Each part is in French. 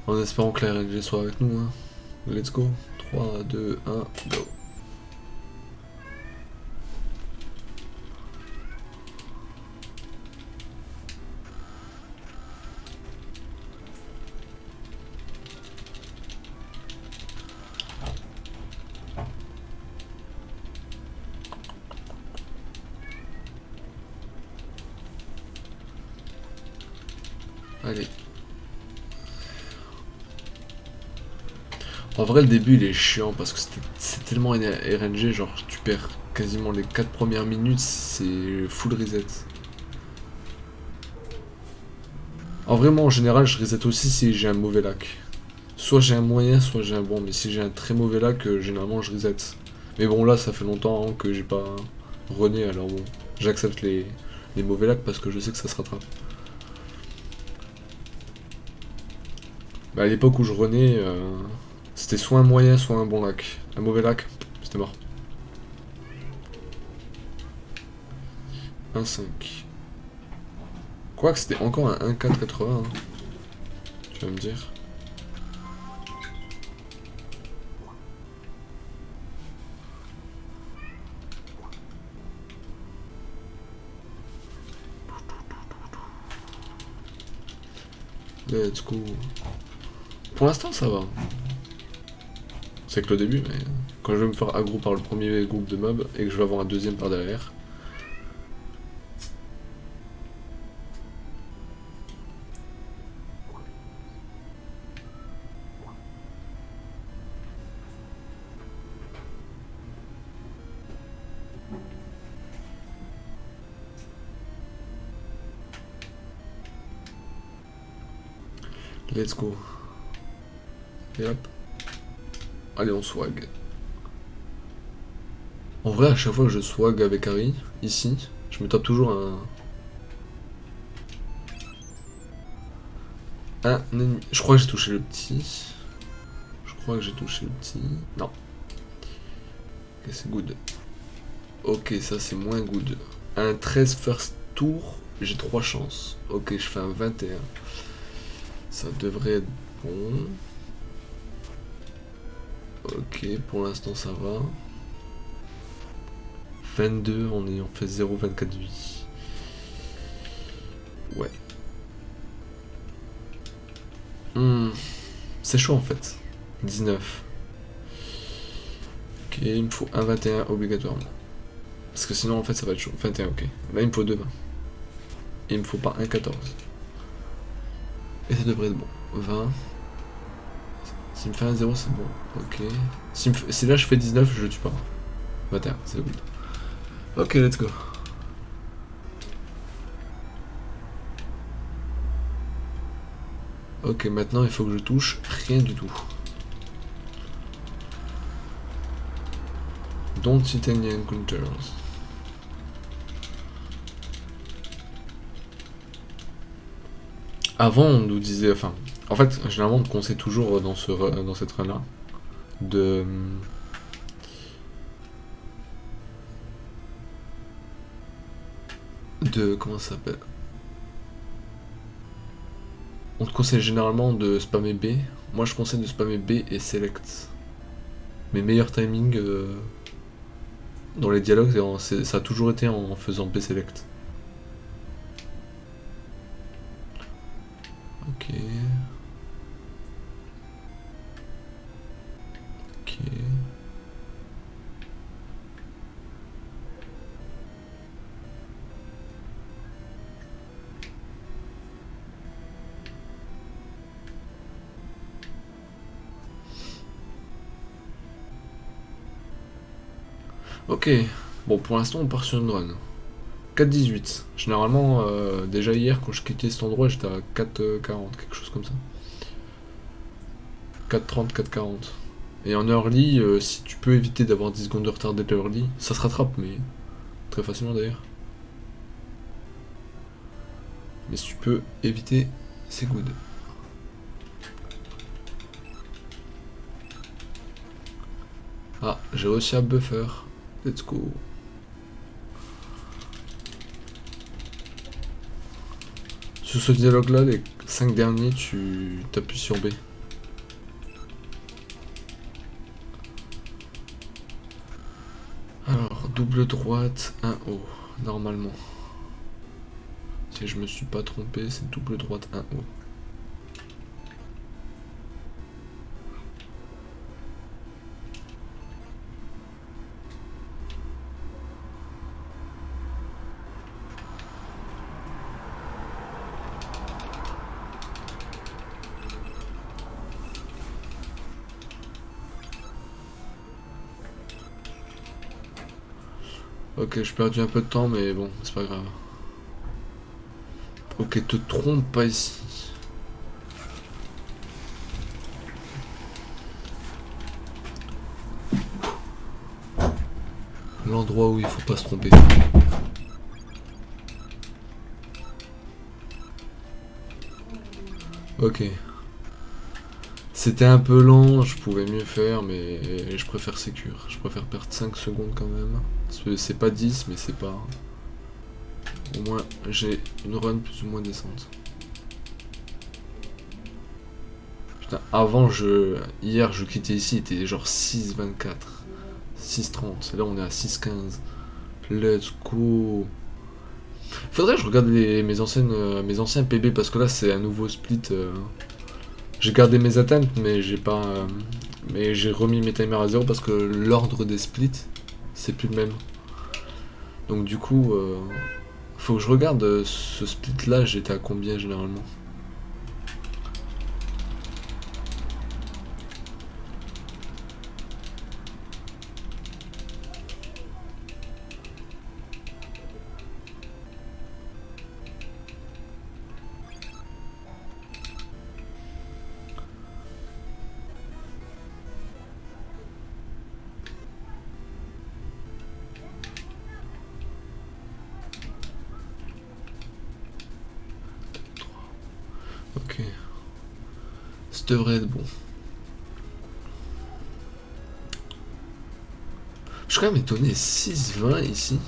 En espérant que la RNG soit avec nous. Hein. Let's go. 3, 2, 1, go. Allez. En vrai, le début il est chiant parce que c'est tellement RNG, genre tu perds quasiment les 4 premières minutes, c'est full reset. En vrai, moi en général, je reset aussi si j'ai un mauvais lac. Soit j'ai un moyen, soit j'ai un bon, mais si j'ai un très mauvais lac, généralement je reset. Mais bon, là ça fait longtemps hein, que j'ai pas rené, alors bon, j'accepte les mauvais lacs parce que je sais que ça se rattrape. Bah, à l'époque où je renais, c'était soit un moyen, soit un bon lac. Un mauvais lac, c'était mort. 1,5. Quoique c'était encore un 1,480. Hein. Tu vas me dire. Let's go. Pour l'instant, ça va. C'est que le début, mais quand je vais me faire aggro par le premier groupe de mobs et que je vais avoir un deuxième par derrière. Let's go. Et hop. Allez, on swag. En vrai, à chaque fois que je swag avec Harry, ici, je me tape toujours un ennemi. Je crois que j'ai touché le petit. Je crois que j'ai touché le petit. Non. Ok, c'est good. Ok, ça c'est moins good. Un 13 first tour, j'ai 3 chances. Ok, je fais un 21. Ça devrait être bon. Ok, pour l'instant ça va. 22, on fait 0,24 vie. Ouais. C'est chaud en fait. 19. Ok, il me faut un 21 obligatoirement. Parce que sinon en fait ça va être chaud. 21, ok. Là il me faut 2 20. Et il me faut pas un 14. Et ça devrait être bon. 20. S'il me fait un 0 c'est bon. Ok. Si là je fais 19, je le tue pas. 21, c'est good. Ok, let's go. Ok, maintenant il faut que je touche rien du tout. Don't hit any encounters. Avant, on nous disait, enfin, en fait, généralement, on te conseille toujours dans cette run-là de comment ça s'appelle. On te conseille généralement de spammer B. Moi, je conseille de spammer B et select. Mes meilleurs timings dans les dialogues, ça a toujours été en faisant B select. Ok. Ok. Ok. Bon, pour l'instant, on part sur une run. 4,18. Généralement, déjà hier, quand je quittais cet endroit, j'étais à 4,40, quelque chose comme ça. 4,30, 4,40. Et en early, si tu peux éviter d'avoir 10 secondes de retard dès early, ça se rattrape, mais très facilement d'ailleurs. Mais si tu peux éviter, c'est good. Ah, j'ai réussi à buffer. Let's go. Sur ce dialogue là, les 5 derniers, tu appuies sur B. double droite, un haut, normalement. Si je me suis pas trompé, c'est double droite, un haut. Ok, j'ai perdu un peu de temps, mais bon, c'est pas grave. Ok, te trompe pas ici. L'endroit où il faut pas se tromper. Ok. C'était un peu lent, je pouvais mieux faire, mais je préfère sécure. Je préfère perdre 5 secondes quand même. C'est pas 10, mais c'est pas... Au moins, j'ai une run plus ou moins décente. Putain, avant, hier, je quittais ici, il était genre 6,24. 6,30. Là, on est à 6,15. Let's go. Faudrait que je regarde mes anciens PB, parce que là, c'est un nouveau split. J'ai gardé mes atteintes, mais j'ai pas... mais j'ai remis mes timers à 0 parce que l'ordre des splits, c'est plus le même. Donc du coup, faut que je regarde ce split là, j'étais à combien généralement? Ok. Ça devrait être bon. Je suis quand même étonné, 6,20 ici.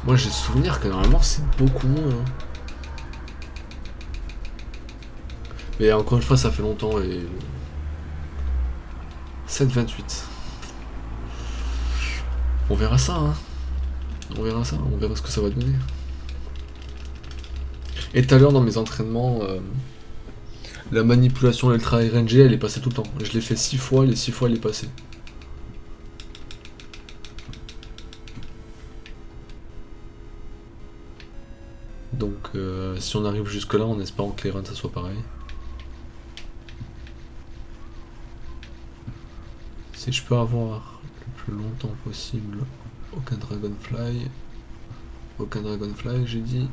Moi j'ai souvenir que normalement c'est beaucoup moins. Hein. Mais encore une fois ça fait longtemps et... 7,28. On verra ça, hein. On verra ça, on verra ce que ça va donner. Et tout à l'heure dans mes entraînements, la manipulation ultra RNG elle est passée tout le temps. Je l'ai fait 6 fois, les 6 fois elle est passée. Donc si on arrive jusque là en espérant que les runs ça soit pareil. Si je peux avoir le plus longtemps possible aucun dragonfly. Aucun dragonfly j'ai dit.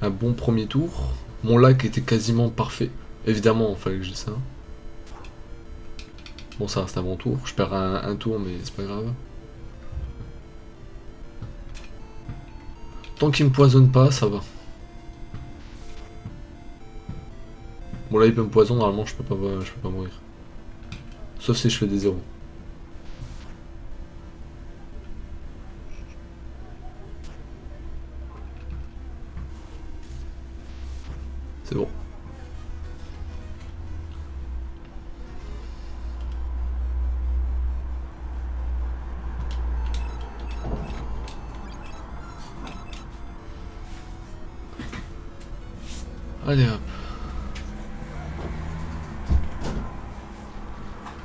Un bon premier tour. Mon lac était quasiment parfait. Évidemment, il fallait que j'ai ça. Bon, ça reste un bon tour. Je perds un tour, mais c'est pas grave. Tant qu'il me poisonne pas, ça va. Bon, là, il peut me poisonner, normalement, je peux pas mourir. Sauf si je fais des zéros. C'est bon. Allez hop.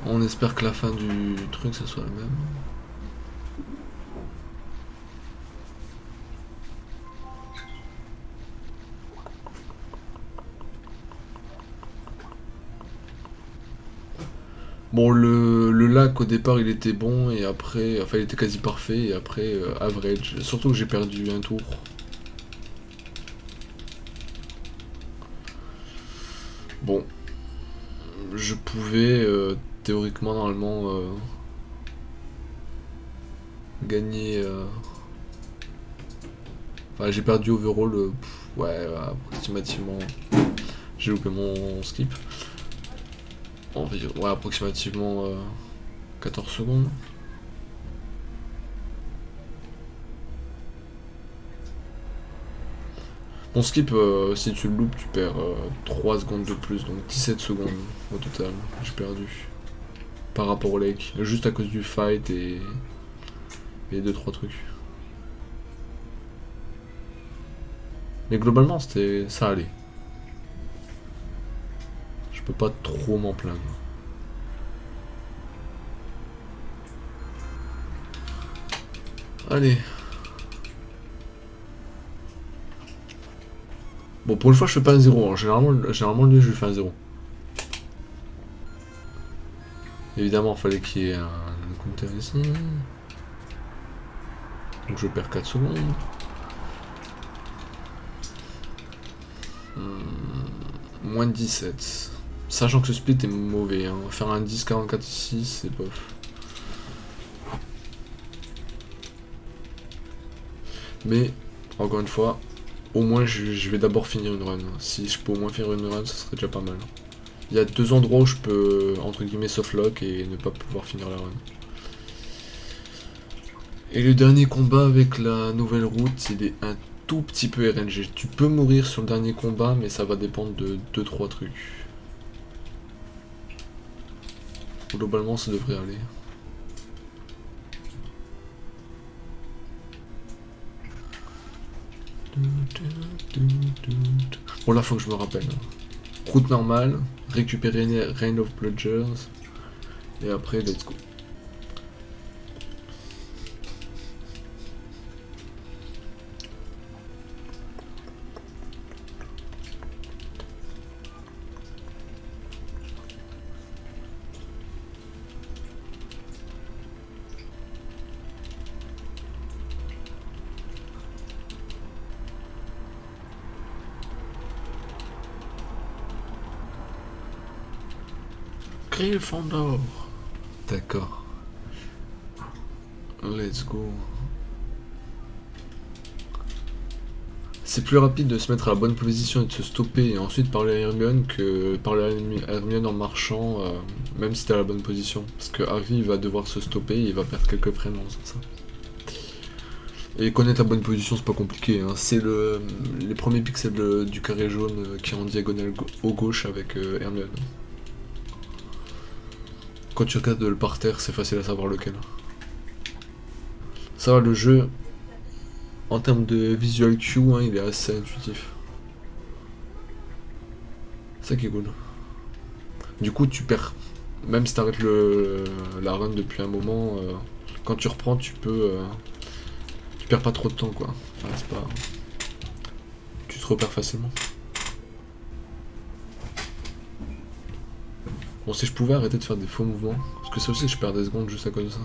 On espère que la fin du truc, ça soit la même. Bon, le lac au départ il était bon et après, enfin il était quasi parfait et après average. Surtout que j'ai perdu un tour. Bon, je pouvais théoriquement normalement gagner. Enfin j'ai perdu overall, ouais approximativement. J'ai loupé mon skip. Ouais, approximativement 14 secondes. Bon skip, si tu le loupes, tu perds 3 secondes de plus, donc 17 secondes au total, j'ai perdu. Par rapport au lake, juste à cause du fight et 2-3 trucs. Mais globalement, ça allait. Je peux pas trop m'en plaindre. Allez. Bon, pour une fois, je fais pas un 0. Hein. Généralement, lui, je lui fais un 0. Évidemment, il fallait qu'il y ait un compteur ici. Donc je perds 4 secondes. Moins de 17. Sachant que ce split est mauvais. Hein. Faire un 10-44 ici, c'est bof. Mais, encore une fois, au moins je vais d'abord finir une run. Si je peux au moins finir une run, ça serait déjà pas mal. Il y a 2 endroits où je peux, entre guillemets, softlock et ne pas pouvoir finir la run. Et le dernier combat avec la nouvelle route, il est un tout petit peu RNG. Tu peux mourir sur le dernier combat, mais ça va dépendre de 2-3 trucs. Globalement, ça devrait aller. Bon, là, faut que je me rappelle. Route normale, récupérer Rain of Bludgers, et après, let's go. Gryffondor. D'accord. Let's go. C'est plus rapide de se mettre à la bonne position et de se stopper et ensuite parler à Hermione que parler à Hermione en marchant, même si t'es à la bonne position. Parce que Harry va devoir se stopper et il va perdre quelques frames en faisant ça. Et connaître la bonne position, c'est pas compliqué. Hein. C'est les premiers pixels du carré jaune qui est en diagonale au gauche avec Hermione. Quand tu regardes le parterre, c'est facile à savoir lequel. Ça va, le jeu, en termes de visual cue, hein, il est assez intuitif. Ça qui est cool. Du coup, tu perds. Même si t'arrêtes la run depuis un moment, quand tu reprends, tu perds pas trop de temps, quoi. Enfin, c'est pas. Tu te repères facilement. Bon, si je pouvais arrêter de faire des faux mouvements, parce que ça aussi, je perds des secondes juste à cause de ça.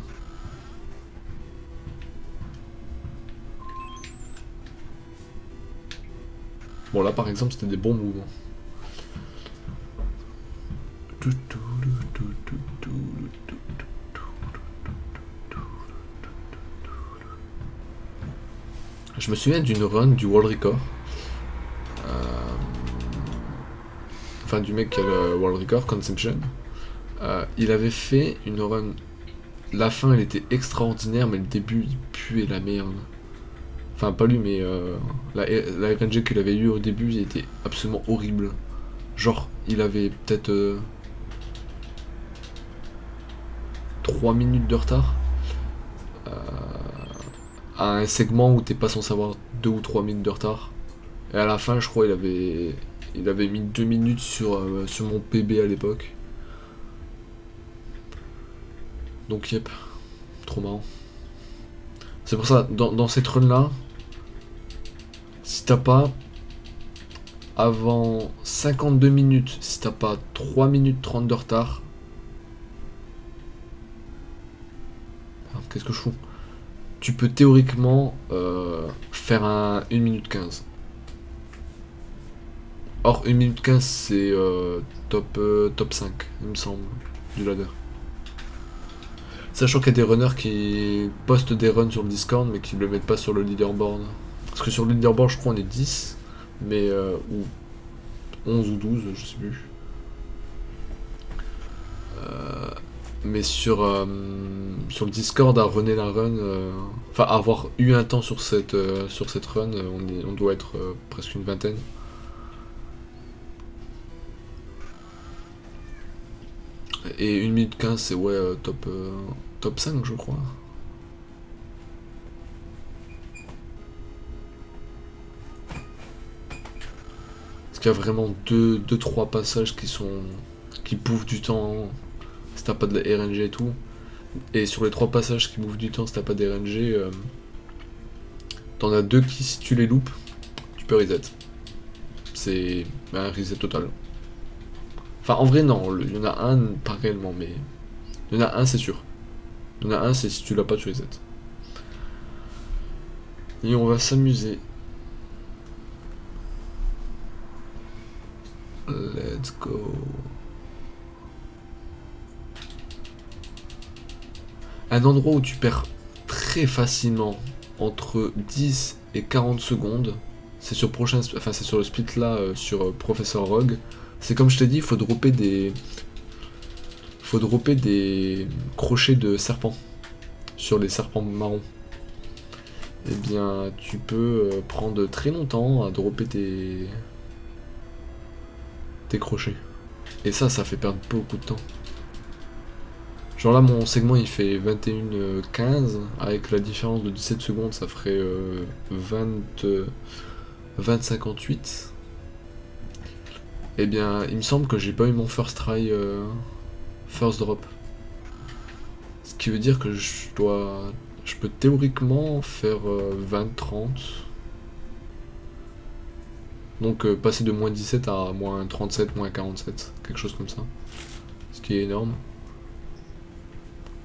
Bon, là par exemple, c'était des bons mouvements. Je me souviens d'une run du World Record. Enfin, du mec qui a le World Record, Conception. Il avait fait une run. La fin, elle était extraordinaire, mais le début, il puait la merde. Enfin, pas lui, mais la RNG qu'il avait eu au début, il était absolument horrible. Genre, il avait peut-être 3 minutes de retard. À un segment où t'es pas censé avoir 2 ou 3 minutes de retard. Et à la fin, je crois, il avait mis 2 minutes sur mon PB à l'époque. Donc, yep. Trop marrant. C'est pour ça, dans cette run là, si t'as pas avant 52 minutes, si t'as pas 3 minutes 30 de retard, qu'est-ce que je fous? Tu peux théoriquement faire un 1 minute 15. Or 1 minute 15 c'est top 5, il me semble, du ladder. Sachant qu'il y a des runners qui postent des runs sur le Discord mais qui le mettent pas sur le leaderboard. Parce que sur le leaderboard je crois on est 10, mais ou 11 ou 12, je sais plus. Mais sur le Discord, à runner la run, enfin avoir eu un temps sur cette run, on doit être presque une vingtaine. Et 1 minute 15, c'est ouais, top 5, je crois. Parce qu'il y a vraiment 2-3 passages qui bouffent du temps si t'as pas de la RNG et tout. Et sur les 3 passages qui bouffent du temps si t'as pas de RNG, t'en as 2 qui, si tu les loupes, tu peux reset. C'est un reset total. Enfin, en vrai, non, il y en a un, pas réellement, mais il y en a un, c'est sûr. Il y en a un, c'est si tu l'as pas, tu reset. Et on va s'amuser. Let's go. Un endroit où tu perds très facilement entre 10 et 40 secondes, c'est sur c'est sur le split là, sur Professeur Rogue. C'est comme je t'ai dit, il faut dropper des crochets de serpent sur les serpents marrons. Eh bien, tu peux prendre très longtemps à dropper tes crochets. Et ça fait perdre beaucoup de temps. Genre là, mon segment il fait 21-15, avec la différence de 17 secondes, ça ferait 20-58. Eh bien, il me semble que j'ai pas eu mon first try, first drop. Ce qui veut dire que je peux théoriquement faire 20-30. Donc passer de moins 17 à moins 37, moins 47, quelque chose comme ça. Ce qui est énorme.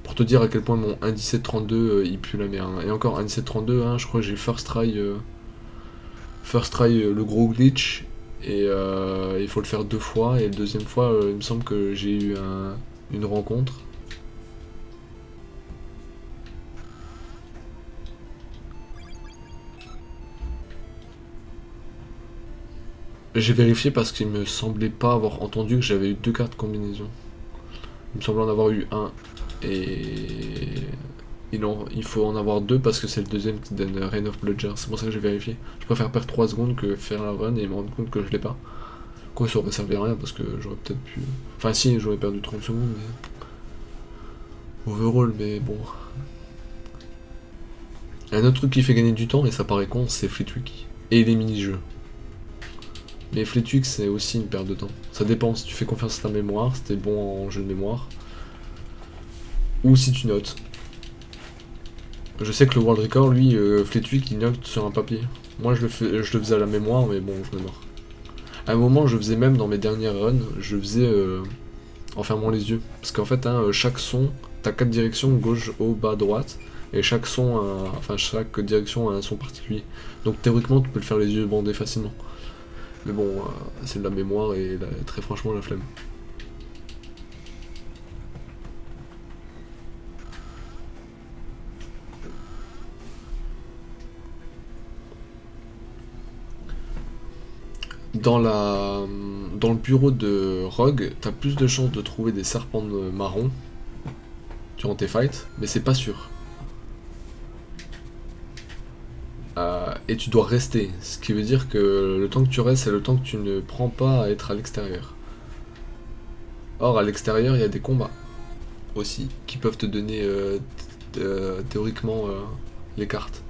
Pour te dire à quel point mon 1.17.32 il pue la merde. Et encore 1.17.32, hein, je crois que j'ai first try le gros glitch. Et il faut le faire 2 fois. Et la deuxième fois, il me semble que j'ai eu une rencontre. J'ai vérifié parce qu'il me semblait pas avoir entendu que j'avais eu 2 cartes combinaison. Il me semblait en avoir eu un. Et il faut en avoir 2 parce que c'est le deuxième qui donne Rain of Bludger. C'est pour ça que j'ai vérifié. Je préfère perdre 3 secondes que faire la run et me rendre compte que je l'ai pas. Quoi, ça aurait servi à rien parce que j'aurais peut-être pu. Enfin, si, j'aurais perdu 30 secondes, mais. Overall, mais bon. Un autre truc qui fait gagner du temps, et ça paraît con, c'est Fleetwick. Et les mini-jeux. Mais Fleetwick, c'est aussi une perte de temps. Ça dépend si tu fais confiance à ta mémoire, si t'es bon en jeu de mémoire. Ou si tu notes. Je sais que le World Record, lui, Fleetwick, il note sur un papier. Moi, je le faisais à la mémoire, mais bon, je me mords. À un moment, je faisais même dans mes dernières runs, je faisais en fermant les yeux. Parce qu'en fait, hein, chaque son, t'as 4 directions, gauche, haut, bas, droite. Et chaque direction a un son particulier. Donc théoriquement, tu peux le faire les yeux bandés facilement. Mais bon, c'est de la mémoire et très franchement, la flemme. Dans le bureau de Rogue, t'as plus de chances de trouver des serpents marrons durant tes fights, mais c'est pas sûr. Et tu dois rester, ce qui veut dire que le temps que tu restes, c'est le temps que tu ne prends pas à être à l'extérieur. Or, à l'extérieur, il y a des combats aussi qui peuvent te donner théoriquement les cartes.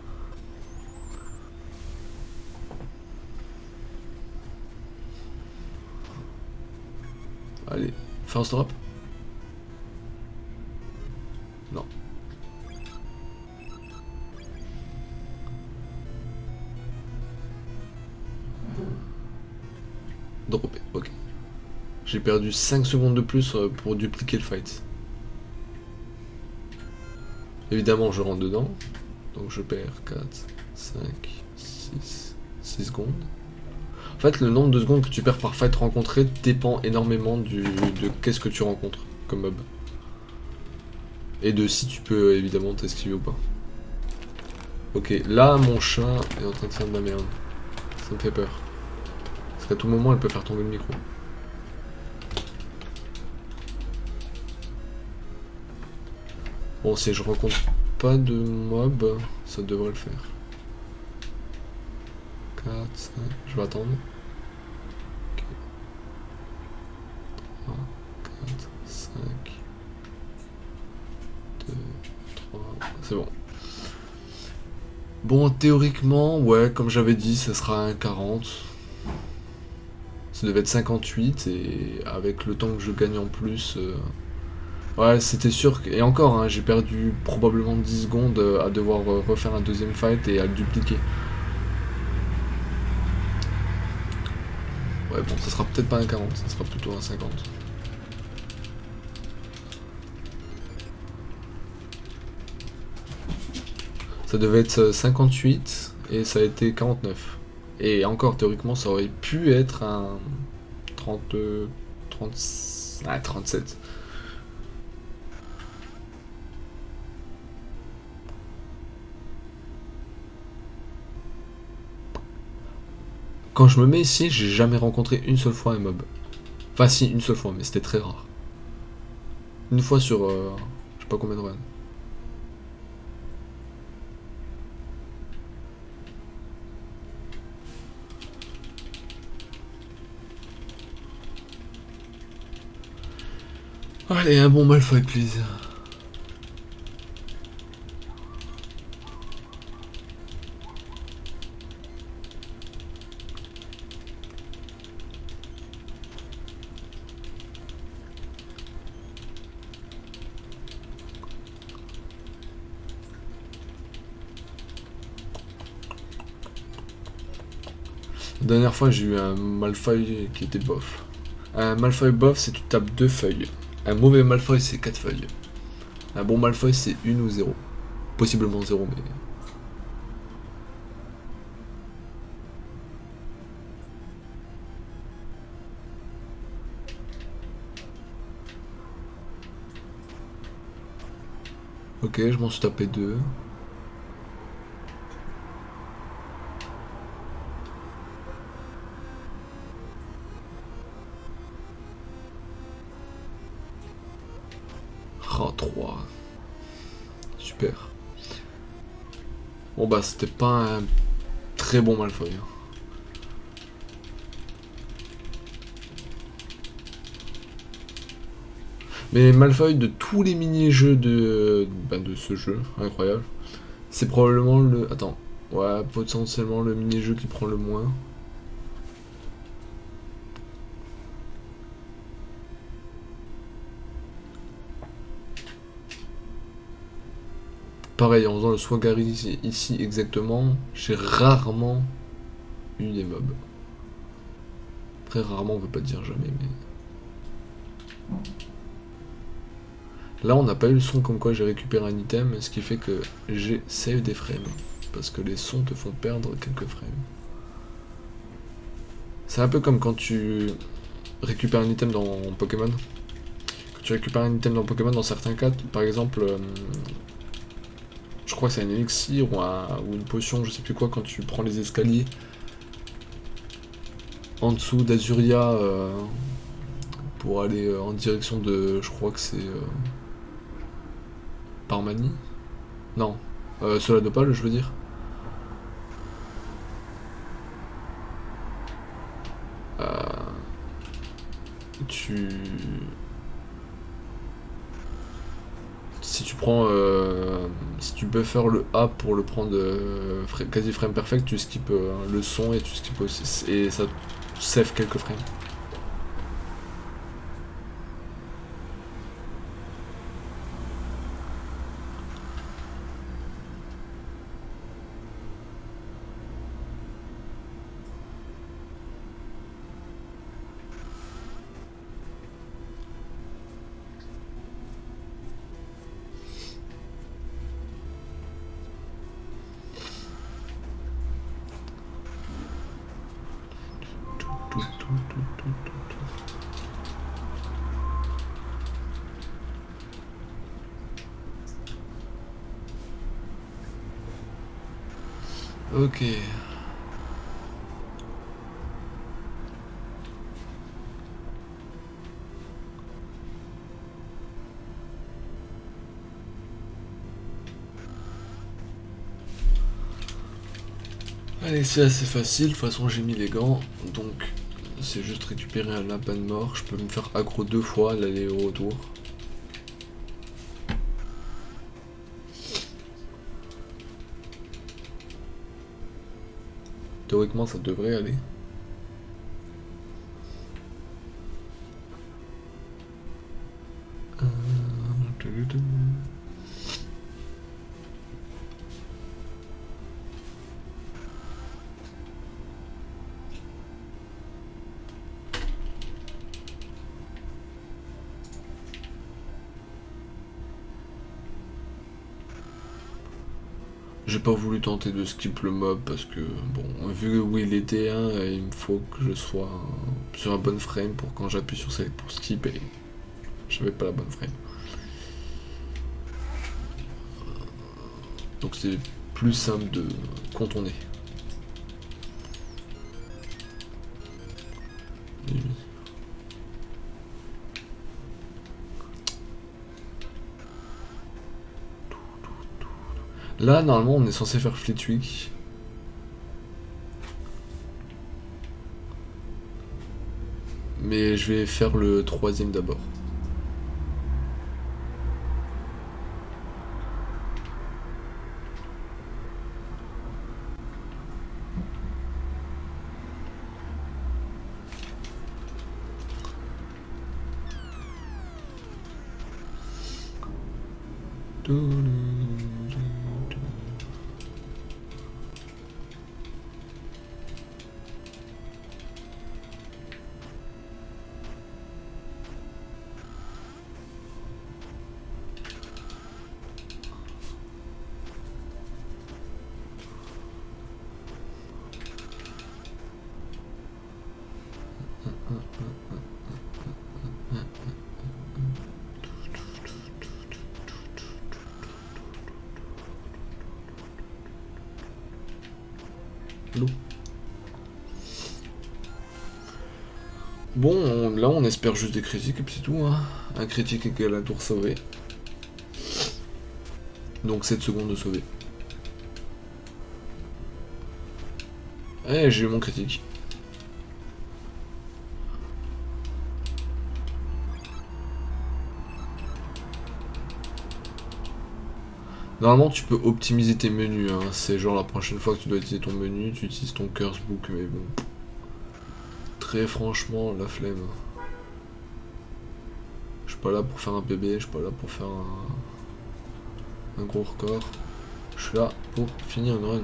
Allez, first drop. Non. Droppé, ok. J'ai perdu 5 secondes de plus pour dupliquer le fight. Évidemment, je rentre dedans. Donc je perds 4, 5, 6 secondes. En fait, le nombre de secondes que tu perds par fight rencontré dépend énormément de qu'est-ce que tu rencontres comme mob. Et de si tu peux évidemment t'esquiver ou pas. Ok, là mon chat est en train de faire de la merde. Ça me fait peur. Parce qu'à tout moment elle peut faire tomber le micro. Bon, si je rencontre pas de mob, ça devrait le faire. 4, 5, je vais attendre. 3, 4, 5, 2, 3, c'est bon. Bon, théoriquement, ouais, comme j'avais dit, ça sera un 40. Ça devait être 58, et avec le temps que je gagne en plus... Ouais, c'était sûr. Et encore, hein, j'ai perdu probablement 10 secondes à devoir refaire un deuxième fight et à le dupliquer. Ouais, bon, ça sera peut-être pas un 40, ça sera plutôt un 50. Ça devait être 58 et ça a été 49. Et encore, théoriquement, ça aurait pu être un 30... 30... Ah, 37. Quand je me mets ici, j'ai jamais rencontré une seule fois un mob. Enfin si, une seule fois, mais c'était très rare. Une fois sur... je sais pas combien de runs. Allez, un bon Malfoy, please. La dernière fois, j'ai eu un Malfoy qui était bof. Un Malfoy bof, c'est tu tapes 2 feuilles. Un mauvais Malfoy, c'est 4 feuilles. Un bon Malfoy, c'est 1 ou 0. Possiblement 0, mais... Ok, je m'en suis tapé 2. Oh, 3. Super. Bon bah, c'était pas un très bon Malfoy. Mais Malfoy, de tous les mini-jeux de ce jeu, incroyable, c'est probablement le... Attends. Ouais, potentiellement le mini-jeu qui prend le moins. Pareil, en faisant le Swagari ici exactement, j'ai rarement eu des mobs. Très rarement, on veut pas dire jamais, mais... Là, on n'a pas eu le son comme quoi j'ai récupéré un item, ce qui fait que j'ai save des frames. Parce que les sons te font perdre quelques frames. C'est un peu comme quand tu récupères un item dans Pokémon. Quand tu récupères un item dans Pokémon, dans certains cas, par exemple... je crois que c'est un élixir ou une potion, je sais plus quoi, quand tu prends les escaliers en dessous d'Azuria pour aller en direction de... Je crois que c'est... Parmanie. Non. Soladopal, je veux dire. Tu... Si tu prends... si tu buffers le A pour le prendre quasi frame perfect, tu skips le son et tu skips aussi... Et ça save quelques frames. Ok. Allez, c'est assez facile, de toute façon j'ai mis les gants, donc c'est juste récupérer un lapin de mort, je peux me faire aggro 2 fois l'aller et au retour. Théoriquement ça devrait aller. J'ai pas voulu tenter de skip le mob parce que, bon, vu où il était, hein, il me faut que je sois sur un bon frame pour quand j'appuie sur select pour skip et j'avais pas la bonne frame. Donc c'est plus simple de contourner. Là, normalement, on est censé faire Fleetwick. Mais je vais faire le 3ème d'abord. Bon, là on espère juste des critiques et puis c'est tout. Hein. Un critique égale un tour sauvé. Donc 7 secondes de sauver. Eh, j'ai eu mon critique. Normalement tu peux optimiser tes menus, hein. C'est genre la prochaine fois que tu dois utiliser ton menu, tu utilises ton curse book, mais bon. Très franchement, la flemme. Je suis pas là pour faire un PB, je suis pas là pour faire un gros record. Je suis là pour finir une run.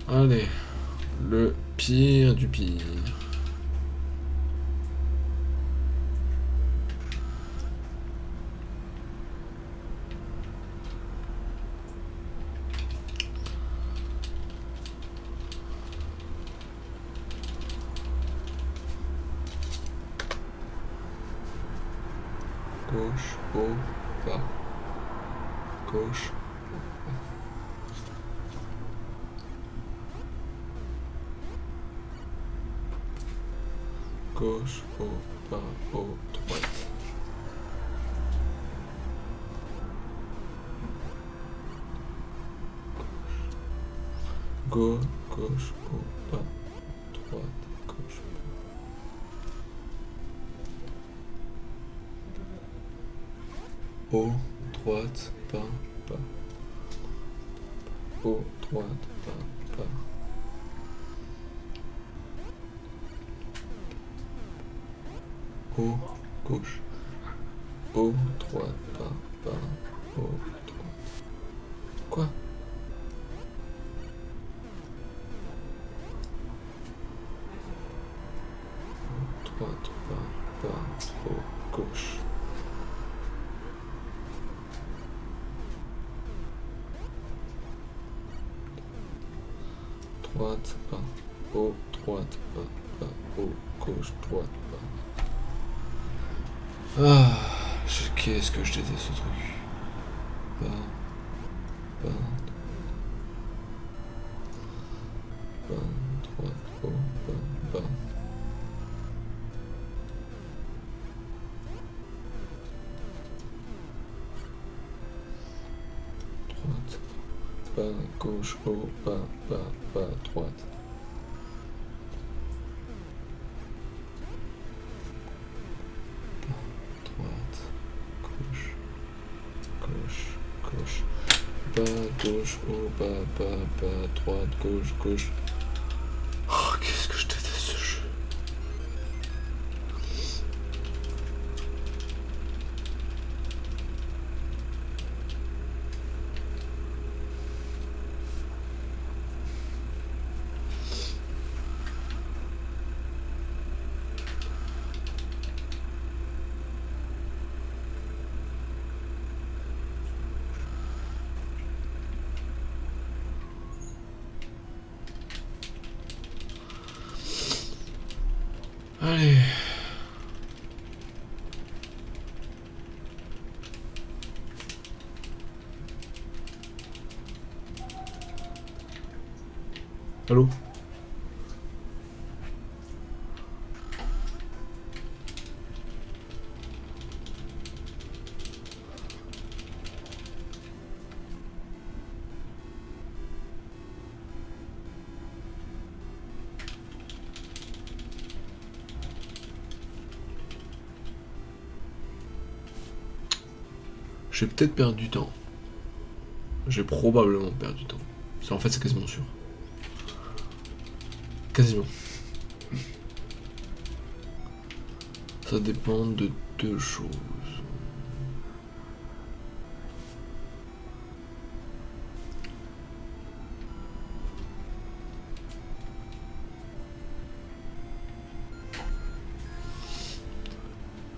Allez, le pire du pire. Gauche, haut, bas. Gauche. Gauche, haut, bas, haut, droite. Gauche, gauche, haut, bas, droite, gauche. Haut, droite, bas, bas. Haut, droite, bas, bas. Haut, gauche. Haut, droite, bas, bas. Haut, droite. Quoi? Droite, bas, bas, haut, gauche. Droite, bas, haut, droite, bas, bas, haut, gauche, droite, bas. Ah, Qu'est-ce que je déteste ce truc. Pas. Pas. Pas. Droite. Oh. Pas. Droite. Pas. Gauche. Oh. Pas. Droite. Gauche, pas, gauche, haut, pas, droite, gauche. Oh, qu'est-ce que je déteste ce jeu. Allez. Allô? J'ai peut-être perdu du temps. J'ai probablement perdu du temps. En fait, c'est quasiment sûr. Quasiment. Ça dépend de deux choses.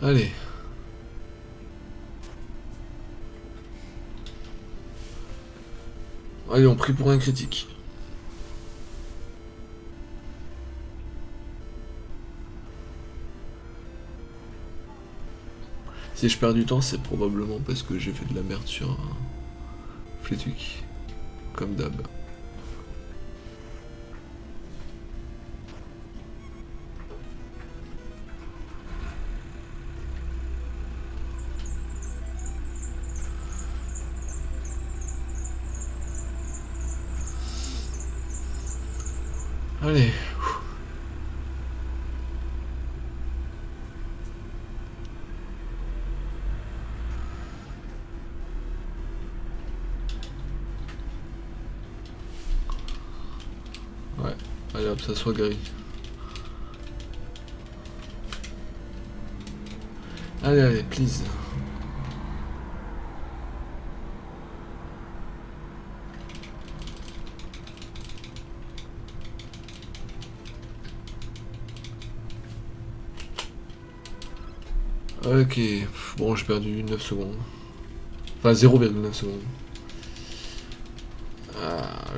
Allez. Allez, on prie pour un critique. Si je perds du temps, c'est probablement parce que j'ai fait de la merde sur Fleetwick. Comme d'hab. Allez. Ouais. Allez hop, ça soit gris. Allez, please. Ok, bon j'ai perdu 9 secondes. Enfin 0,9 secondes.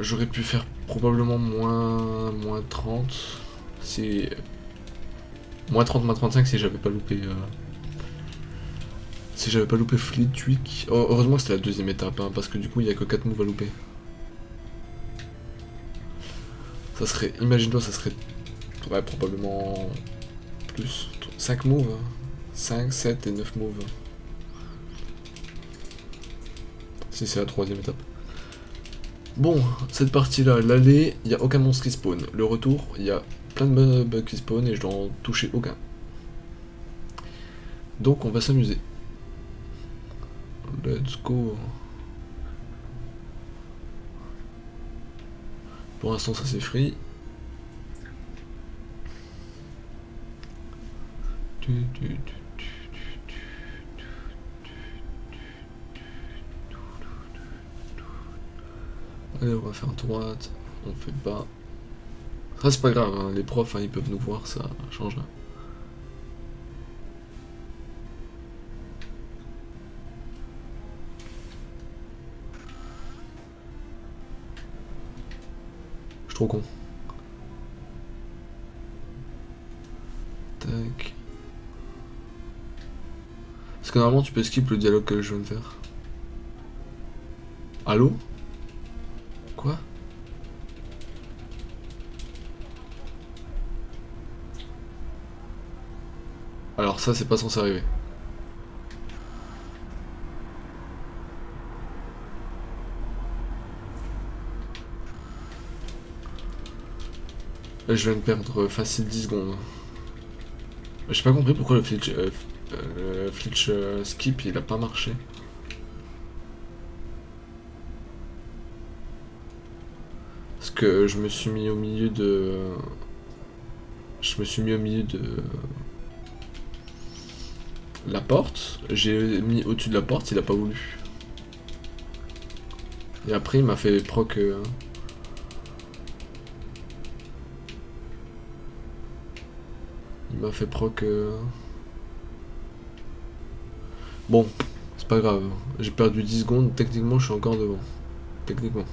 J'aurais pu faire probablement moins 30. Si... Moins 30, moins 35 si j'avais pas loupé... Si j'avais pas loupé Fleetwick. Oh, heureusement que c'était la deuxième étape, hein, parce que du coup il y a que 4 moves à louper. Ça serait... Imagine-toi, ça serait... Ouais, probablement... Plus. 5 moves. 5, 7 et 9 moves. Si c'est la troisième étape. Bon, cette partie-là, l'aller, il n'y a aucun monstre qui spawn. Le retour, il y a plein de bugs qui spawn et je dois en toucher aucun. Donc on va s'amuser. Let's go. Pour l'instant ça c'est free. Allez, on va faire droite, on fait bas. Ça c'est pas grave, hein. Les profs hein, ils peuvent nous voir, ça change rien. Je suis trop con. Tac. Parce que normalement tu peux skip le dialogue que je viens de faire. Allô? Quoi? Alors ça c'est pas censé arriver. Là je viens de perdre facile 10 secondes. J'ai pas compris pourquoi le flitch skip il a pas marché. Parce que je me suis mis au milieu de... la porte. J'ai mis au-dessus de la porte, il a pas voulu. Et après il m'a fait proc... Il m'a fait proc... Bon, c'est pas grave. J'ai perdu 10 secondes, techniquement je suis encore devant. Techniquement.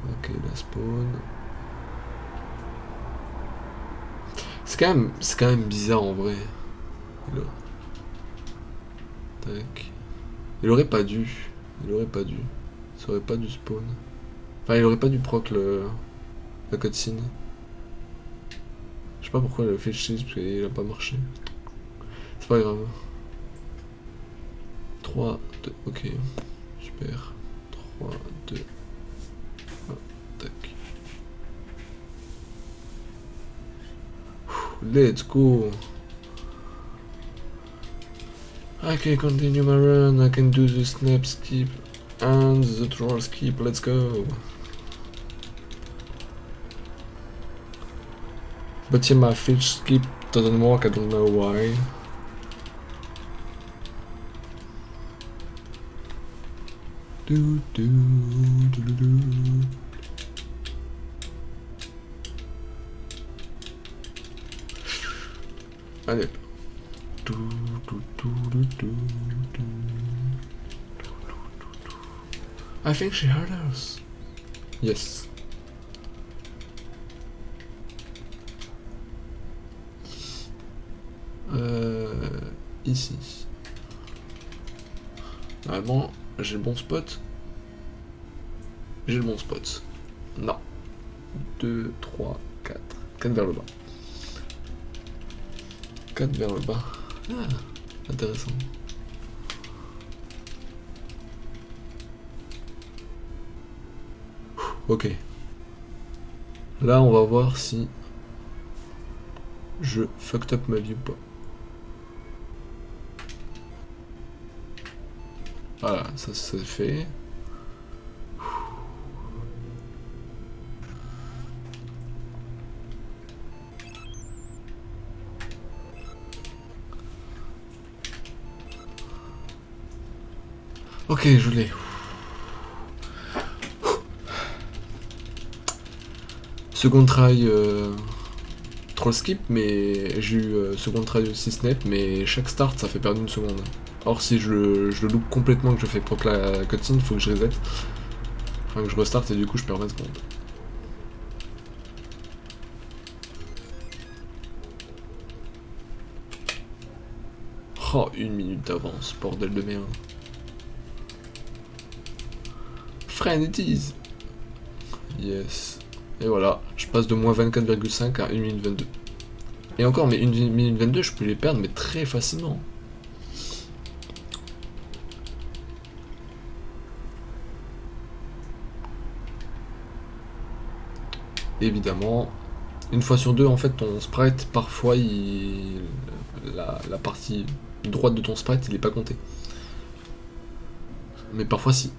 Ok, la spawn. C'est quand même bizarre en vrai. Tac. Il aurait pas dû. Ça aurait pas dû spawn. Enfin, il aurait pas dû proc la cutscene. Je sais pas pourquoi il a fait le cheese parce qu'il a pas marché. C'est pas grave. 3, 2, ok. Super. 3, 2, 1, tac. Let's go. I can continue my run, I can do the snap skip and the troll skip, let's go. But yeah, my fish skip doesn't work, I don't know why. Do, do, do, do, do. Allez. Do, do, do, do, do, do. I think she heard us. Yes. Ici. Normalement, j'ai le bon spot. Non. 2, 3, 4. 4 vers le bas. 4 vers le bas. Ah, intéressant. Ok. Là, on va voir si je fucked up ma vie ou pas. Voilà, ça c'est fait. Ok, je l'ai. Second try troll skip, mais j'ai eu second try aussi snap, mais chaque start ça fait perdre une seconde. Or si je le loupe complètement, que je fais proc la cutscene, il faut que je reset. Enfin que je restart et du coup je perds 20 secondes. Oh, 1 minute d'avance, bordel de merde. Friend it is. Yes. Et voilà, je passe de moins 24,5 à 1 minute 22. Et encore, mais 1 minute 22, je peux les perdre, mais très facilement. Évidemment, une fois sur deux, en fait, ton sprite, parfois, la partie droite de ton sprite, il est pas compté. Mais parfois, si.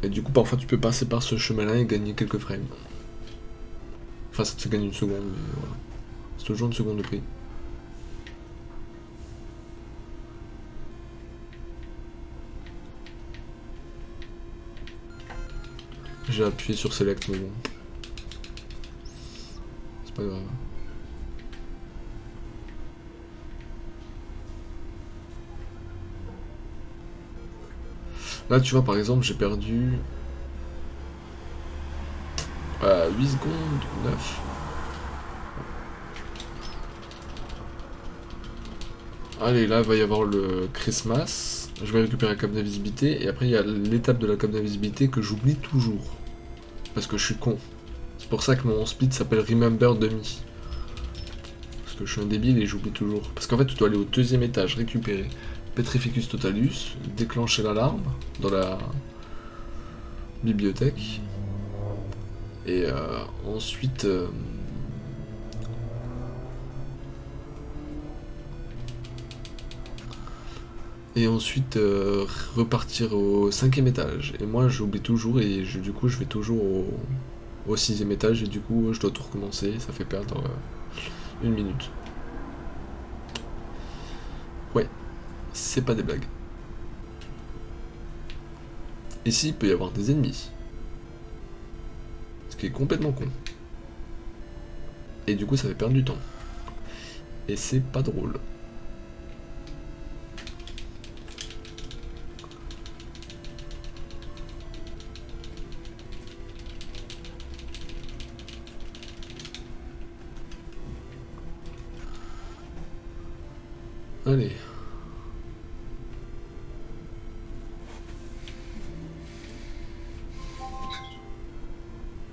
Et du coup, parfois, tu peux passer par ce chemin-là et gagner quelques frames. Enfin, ça te fait gagner une seconde, mais voilà. C'est toujours une seconde de prix. J'ai appuyé sur Select, mais bon. C'est pas grave. Là, tu vois, par exemple, j'ai perdu 8 secondes, 9. Allez, là, il va y avoir le Christmas. Je vais récupérer la cape d'invisibilité. Et après, il y a l'étape de la cape d'invisibilité que j'oublie toujours. Parce que je suis con. C'est pour ça que mon speed s'appelle Remember Demi. Parce que je suis un débile et j'oublie toujours. Parce qu'en fait, tu dois aller au deuxième étage, récupérer Petrificus Totalus, déclencher l'alarme dans la bibliothèque. Et ensuite... Et ensuite repartir au cinquième étage. Et moi j'oublie toujours et du coup je vais toujours au sixième étage et du coup je dois tout recommencer. Ça fait perdre une minute. Ouais, c'est pas des blagues. Ici il peut y avoir des ennemis. Ce qui est complètement con. Et du coup ça fait perdre du temps. Et c'est pas drôle. Allez.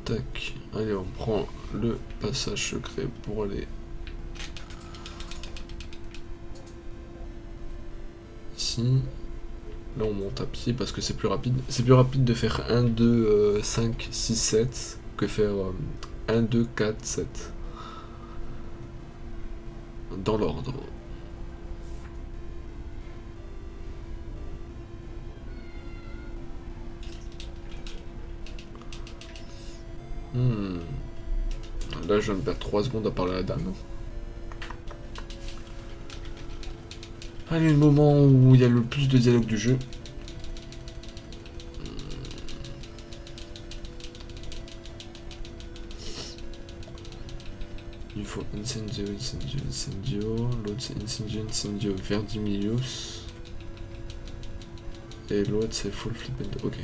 Tac. Allez, on prend le passage secret pour aller ici. Là on monte à pied parce que c'est plus rapide. C'est plus rapide de faire 1, 2, 5, 6, 7 que faire 1, 2, 4, 7. Dans l'ordre. Là je viens de perdre 3 secondes à parler à la dame. Allez, le moment où il y a le plus de dialogue du jeu. Il faut Incendio, Incendio, Incendio. L'autre c'est Incendio, Incendio, Verdimilius. Et l'autre c'est Full Flippend. Ok.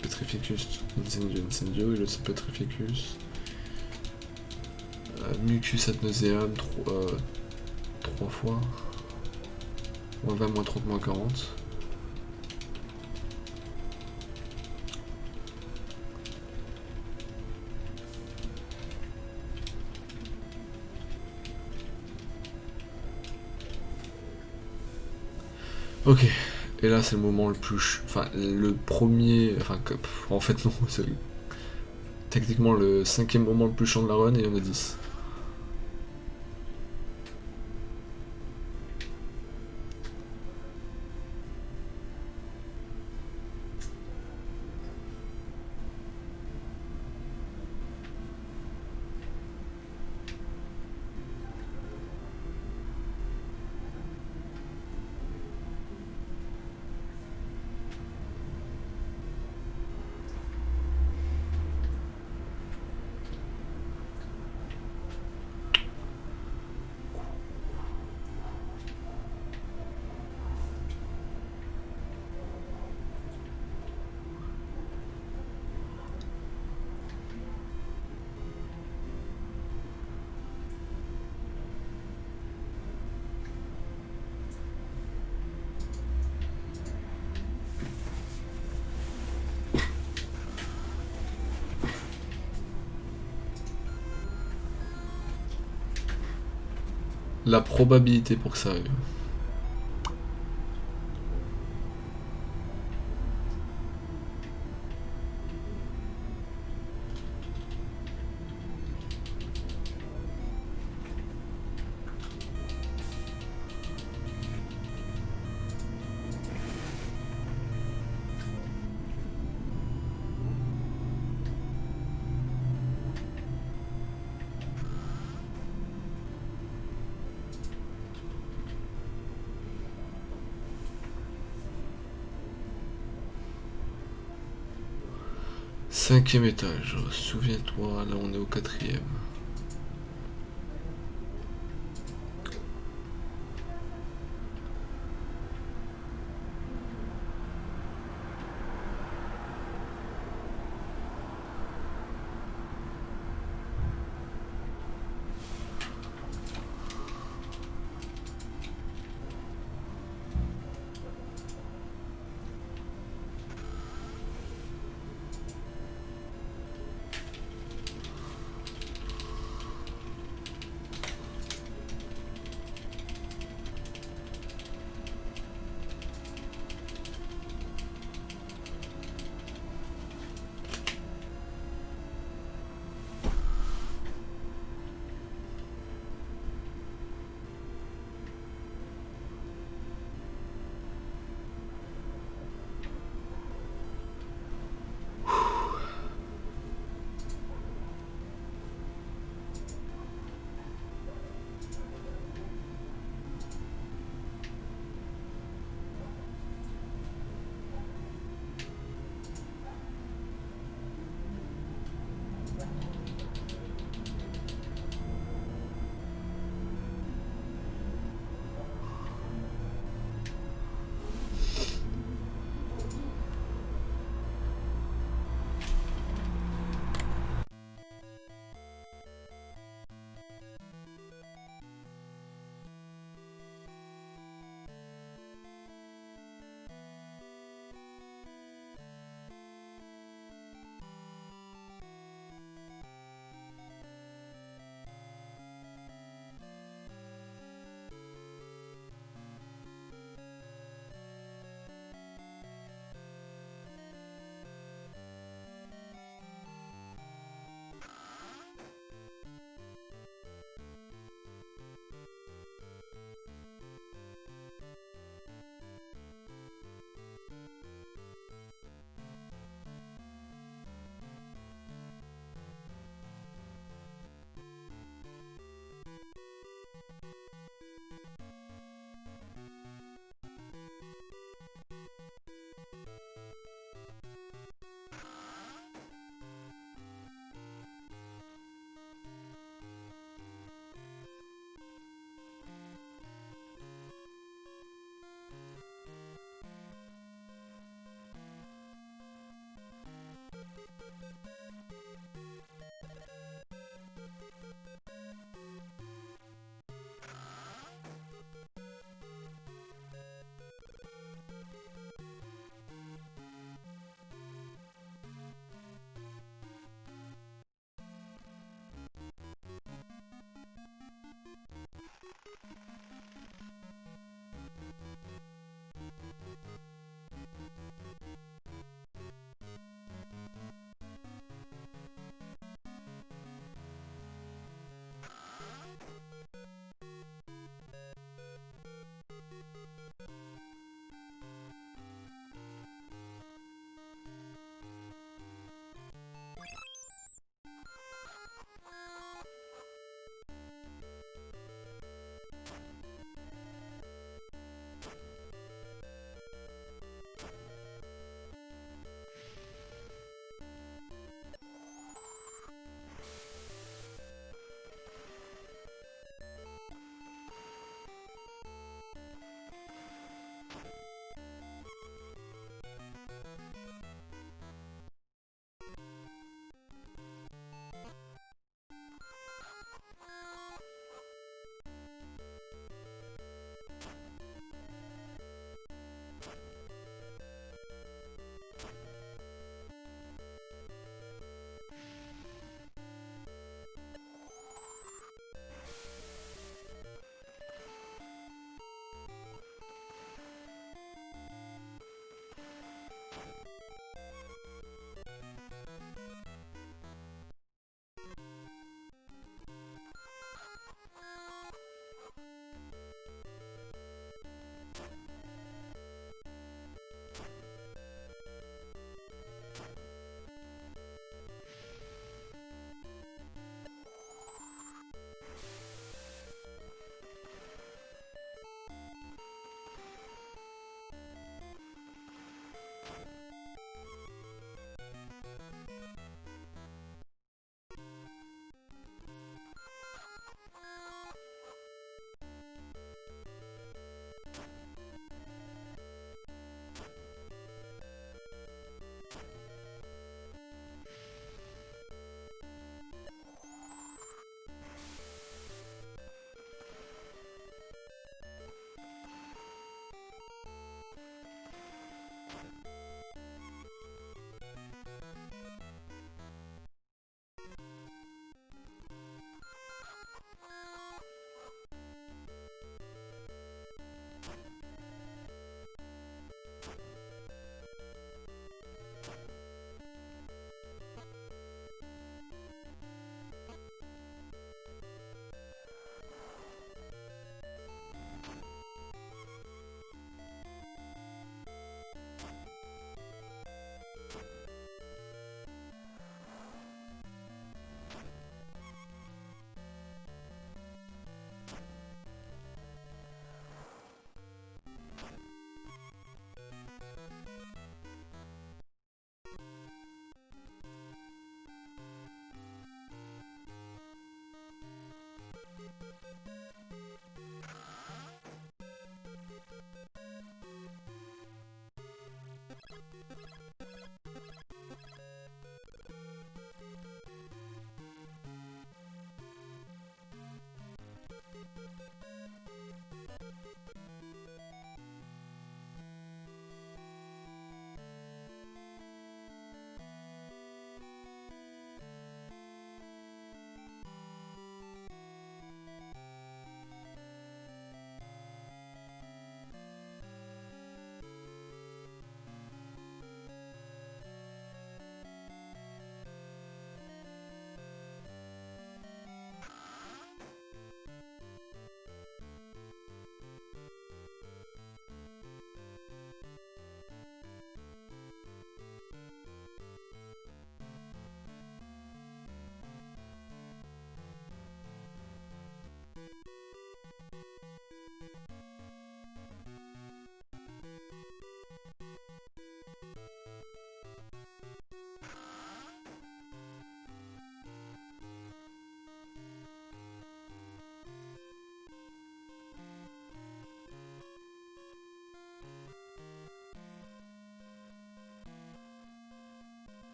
Petrificus, Incendio, Incendio. Et l'autre c'est Petrificus. Mucus ad nauseam, 3 fois. Moins 20, moins 30, moins 40. Ok, et là c'est le moment le plus... Enfin, le premier... Enfin, en fait non, c'est techniquement le 5ème moment le plus chiant de la run et il y en a 10. La probabilité pour que ça arrive. Cinquième étage, souviens-toi, là on est au 4ème.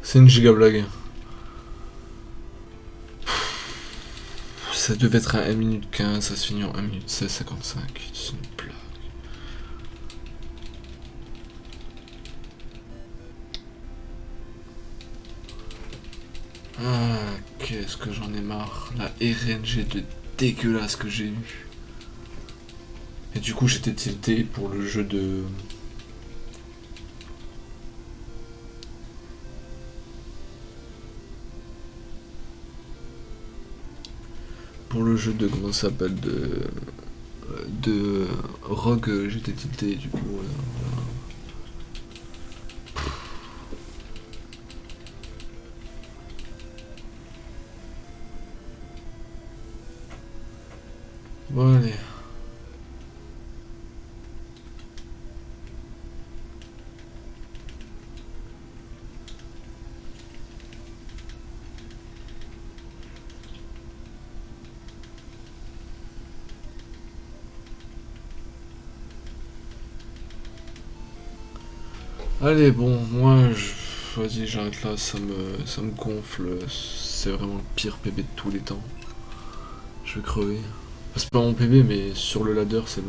C'est une giga blague. Ça devait être à 1 minute 15, ça se finit en 1 minute 16, 55. C'est une blague. Ah, qu'est-ce que j'en ai marre. La RNG de dégueulasse que j'ai eu. Et du coup, j'étais tilté pour le jeu de. Pour le jeu de. Comment ça s'appelle de Rogue, j'étais tilté, du coup. Bon, allez. Allez, bon, moi, vas-y, j'arrête là, ça me gonfle. C'est vraiment le pire PB de tous les temps. Je vais crever. Enfin, c'est pas mon PB, mais sur le ladder, c'est le